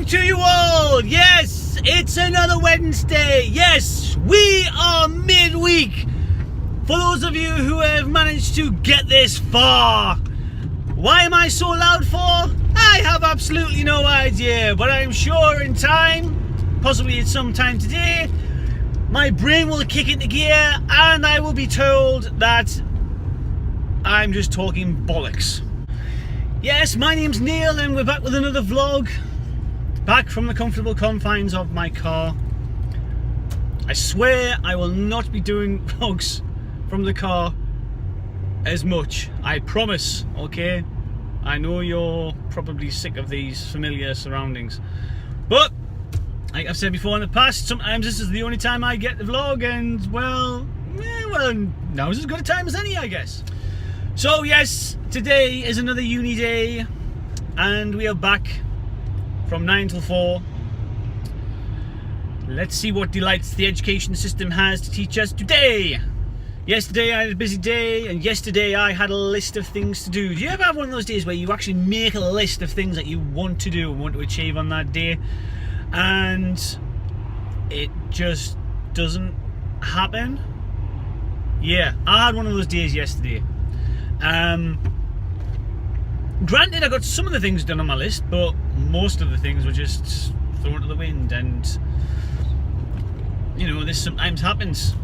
to you all. Yes, it's another Wednesday. Yes, we are midweek. For those of you who have managed to get this far, why am I so loud for? I have absolutely no idea, but I'm sure in time, possibly at some time today, my brain will kick into gear and I will be told that I'm just talking bollocks. Yes, my name's Neil and we're back with another vlog. Back from the comfortable confines of my car. I swear I will not be doing vlogs from the car as much. I promise, okay? I know you're probably sick of these familiar surroundings. But, like I've said before in the past, sometimes this is the only time I get the vlog and, well, now's as good a time as any, I guess. So yes, today is another uni day and we are back from 9 till 4. Let's see what delights the education system has to teach us today. Yesterday I had a busy day and yesterday I had a list of things to do. Do you ever have one of those days where you actually make a list of things that you want to do and want to achieve on that day and it just doesn't happen? Yeah, I had one of those days yesterday. Granted, I got some of the things done on my list, but most of the things were just thrown to the wind, and you know, this sometimes happens.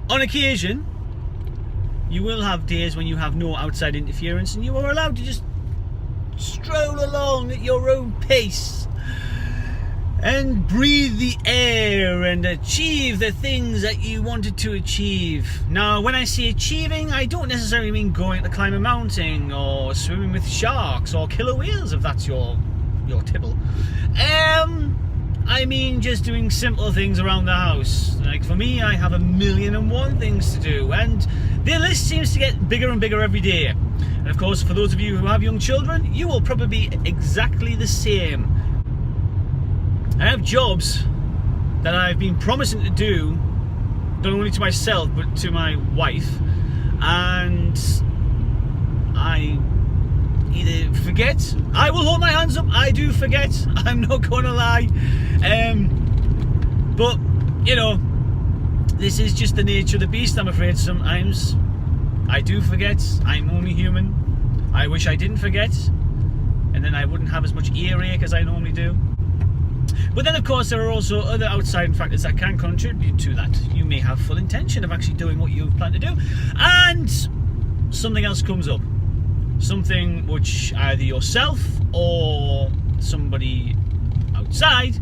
On occasion, you will have days when you have no outside interference and you are allowed to just stroll along at your own pace and breathe the air and achieve the things that you wanted to achieve. Now, when I say achieving, I don't necessarily mean going to climb a mountain or swimming with sharks or killer whales, if that's your tipple. I mean just doing simple things around the house. Like for me, I have 1,000,001 things to do, and the list seems to get bigger and bigger every day. And of course, for those of you who have young children, you will probably be exactly the same. I have jobs that I've been promising to do, not only to myself but to my wife, and I either forget. I will hold my hands up, I do forget, I'm not gonna lie, but you know, this is just the nature of the beast. I'm afraid sometimes I do forget. I'm only human. I wish I didn't forget, and then I wouldn't have as much earache as I normally do. But then of course there are also other outside factors that can contribute to that. You may have full intention of actually doing what you've planned to do, and something else comes up. Something which either yourself or somebody outside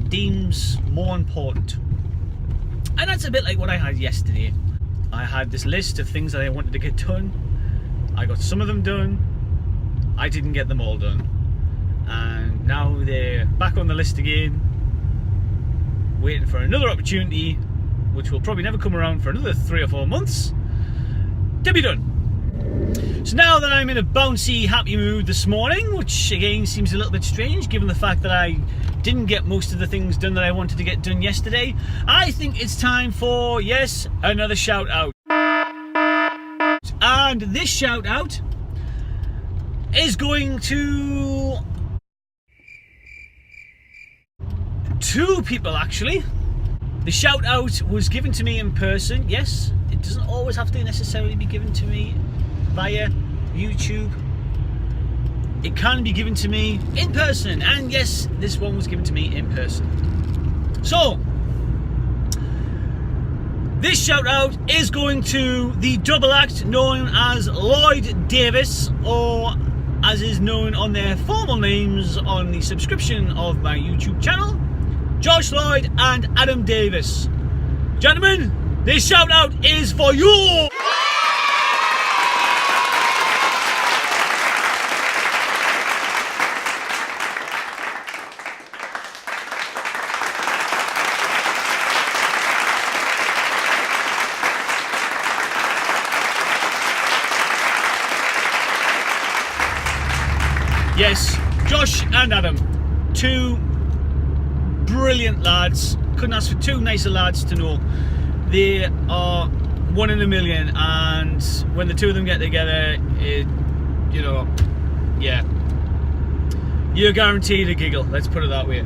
deems more important. And that's a bit like what I had yesterday. I had this list of things that I wanted to get done. I got some of them done. I didn't get them all done. And now they're back on the list again, waiting for another opportunity, which will probably never come around for another 3 or 4 months, to be done. So now that I'm in a bouncy, happy mood this morning, which again seems a little bit strange given the fact that I didn't get most of the things done that I wanted to get done yesterday, I think it's time for, yes, another shout out. And this shout out is going to 2 people actually. The shout out was given to me in person. Yes, it doesn't always have to necessarily be given to me via YouTube. It can be given to me in person, and yes, this one was given to me in person. So this shout out is going to the double act known as Lloyd Davis, or as is known on their formal names on the subscription of my YouTube channel, Josh Lloyd and Adam Davis. Gentlemen, this shout out is for you! Yes, Josh and Adam, 2 brilliant lads. Couldn't ask for 2 nicer lads to know. They are 1 in a million, and when the 2 of them get together, it, you know, yeah. you're guaranteed a giggle, let's put it that way.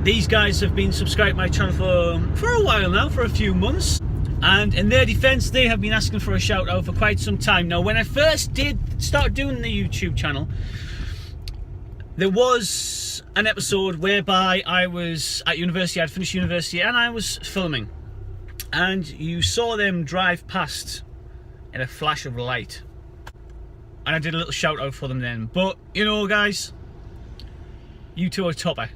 These guys have been subscribed to my channel for a while now, for a few months, and in their defense they have been asking for a shout out for quite some time now. When I first did start doing the YouTube channel, there was an episode whereby I was at university, I'd finished university, and I was filming, and you saw them drive past in a flash of light, and I did a little shout out for them then. But you know guys, you two are topper,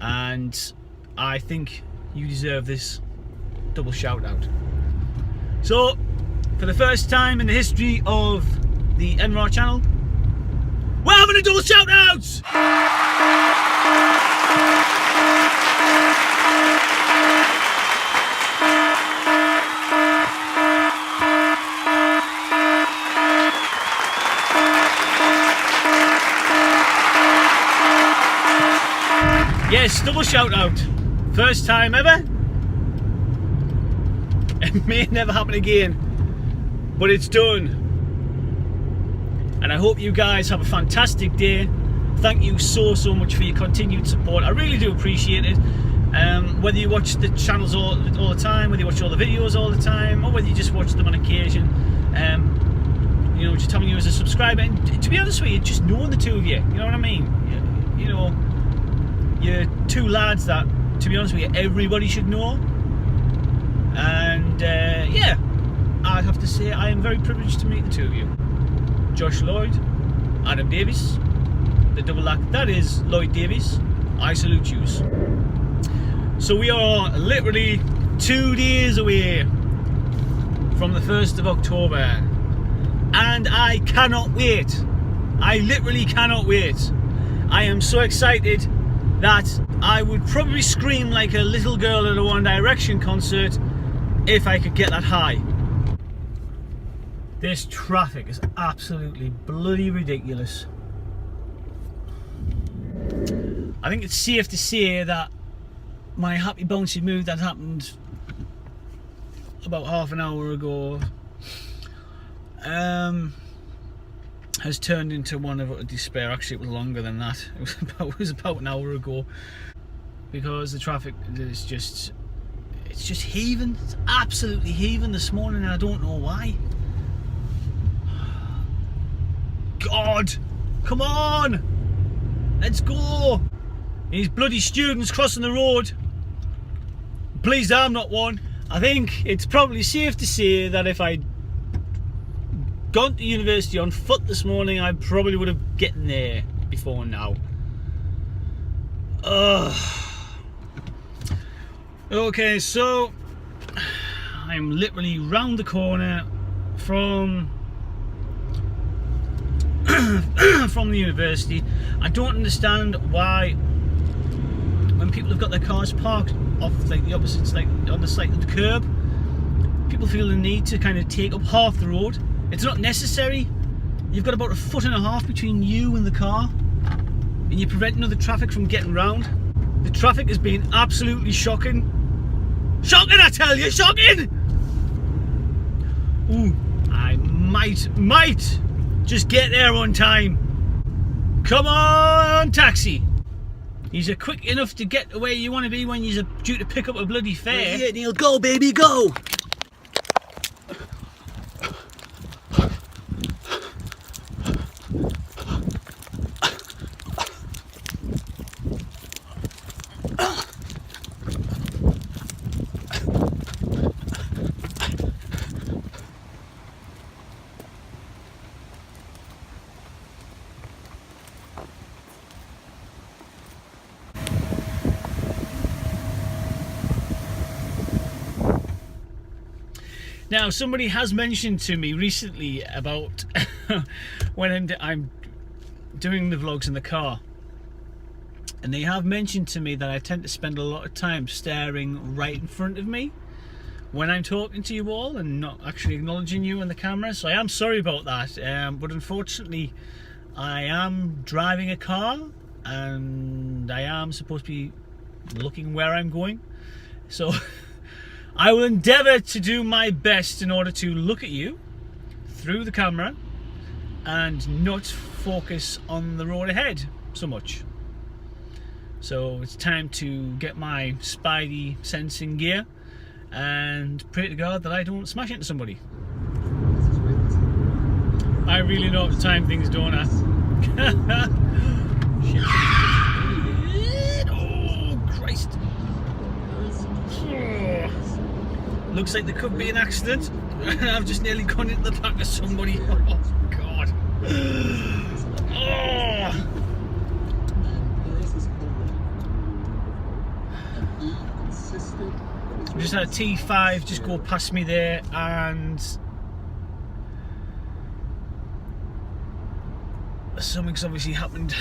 and I think you deserve this double shout out. So for the first time in the history of the NRAR channel, we're having a double shout out! Yes, double shout out. First time ever. It may never happen again, but it's done. And I hope you guys have a fantastic day. Thank you so much for your continued support. I really do appreciate it. Whether you watch the channels all the time, whether you watch all the videos all the time, or whether you just watch them on occasion, you know, just having you as a subscriber. And to be honest with you, just knowing the two of you, you know what I mean? You know, you're two lads that, to be honest with you, everybody should know. And yeah, I have to say I am very privileged to meet the two of you. Josh Lloyd, Adam Davies, the double act that is Lloyd Davies. I salute yous. So we are literally 2 days away from the 1st of October, and I cannot wait. I literally cannot wait. I am so excited that I would probably scream like a little girl at a One Direction concert if I could get that high. This traffic is absolutely bloody ridiculous. I think it's safe to say that my happy bouncy mood that happened about half an hour ago has turned into one of utter despair. Actually, it was longer than that. It was about an hour ago, because the traffic is just, it's just heaving. It's absolutely heaving this morning, and I don't know why. God, come on, let's go. These bloody students crossing the road. Please, I'm not one. I think it's probably safe to say that if I'd gone to university on foot this morning, I probably would have gotten there before now. Okay, so I'm literally round the corner from from the university. I don't understand why, when people have got their cars parked off like the opposite, like on the side of the curb, people feel the need to kind of take up half the road. It's not necessary. You've got about 1.5 foot between you and the car, and you're preventing other traffic from getting round. The traffic has been absolutely shocking. Shocking, I tell you, shocking! Ooh, I might just get there on time. Come on, taxi. You're quick enough to get to where you want to be when you're due to pick up a bloody fare. Yeah, Neil, go, baby, go! Now, somebody has mentioned to me recently about when I'm doing the vlogs in the car, and they have mentioned to me that I tend to spend a lot of time staring right in front of me when I'm talking to you all and not actually acknowledging you on the camera. So I am sorry about that, but unfortunately I am driving a car and I am supposed to be looking where I'm going, so I will endeavour to do my best in order to look at you through the camera and not focus on the road ahead so much. So it's time to get my spidey sense in gear and pray to God that I don't smash into somebody. I really know how to time things, don't I? Shit. Oh, Christ. Oh. Looks like there could be an accident. I've just nearly gone into the back of somebody. Oh, God. Oh. I just had a T5 just go past me there, and something's obviously happened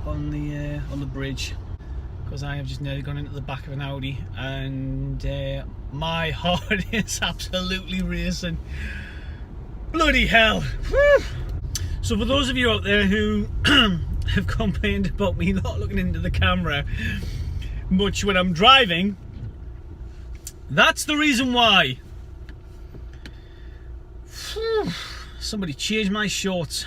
on the bridge, because I have just nearly gone into the back of an Audi, and my heart is absolutely racing. Bloody hell. Woo! So for those of you out there who have complained about me not looking into the camera much when I'm driving, that's the reason why. Somebody change my shorts.